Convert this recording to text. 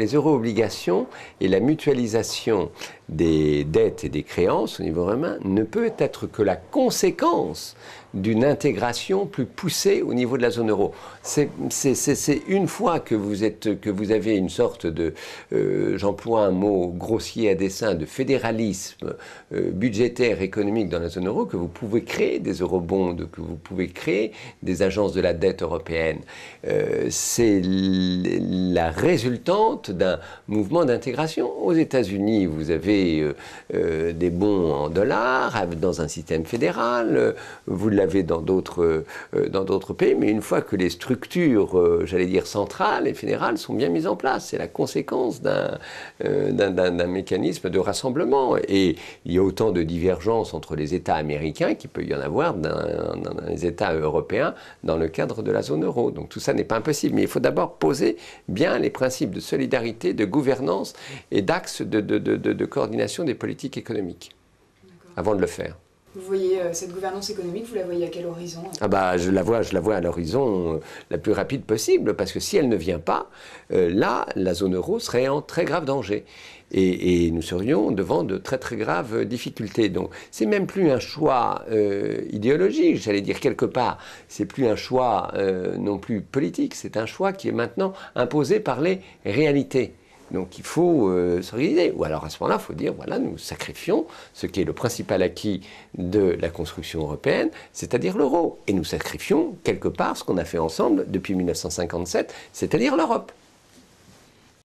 les euro-obligations et la mutualisation des dettes et des créances au niveau européen ne peut être que la conséquence d'une intégration plus poussée au niveau de la zone euro. C'est une fois que vous avez une sorte de, j'emploie un mot grossier à dessein, de fédéralisme budgétaire, économique dans la zone euro, que vous pouvez créer des eurobonds, que vous pouvez créer des agences de la dette européenne. C'est la résultante d'un mouvement d'intégration. Aux États-Unis, vous avez des bons en dollars dans un système fédéral, vous l'avez dans d'autres pays, mais une fois que les structures, j'allais dire centrales et fédérales, sont bien mises en place, c'est la conséquence d'un mécanisme de rassemblement. Et il y a autant de divergences entre les États américains qu'il peut y en avoir dans les États européens dans le cadre de la zone euro. Donc tout ça n'est pas impossible, mais il faut d'abord poser bien les principes de solidarité, de gouvernance et d'axe de coordination des politiques économiques avant de le faire. Vous voyez cette gouvernance économique, vous la voyez à quel horizon? Ah bah, je la vois à l'horizon la plus rapide possible, parce que si elle ne vient pas, là, la zone euro serait en très grave danger. Et nous serions devant de très très graves difficultés. Donc c'est même plus un choix idéologique, j'allais dire quelque part. C'est plus un choix non plus politique, c'est un choix qui est maintenant imposé par les réalités. Donc il faut s'organiser. Ou alors à ce moment-là, il faut dire, voilà, nous sacrifions ce qui est le principal acquis de la construction européenne, c'est-à-dire l'euro. Et nous sacrifions quelque part ce qu'on a fait ensemble depuis 1957, c'est-à-dire l'Europe.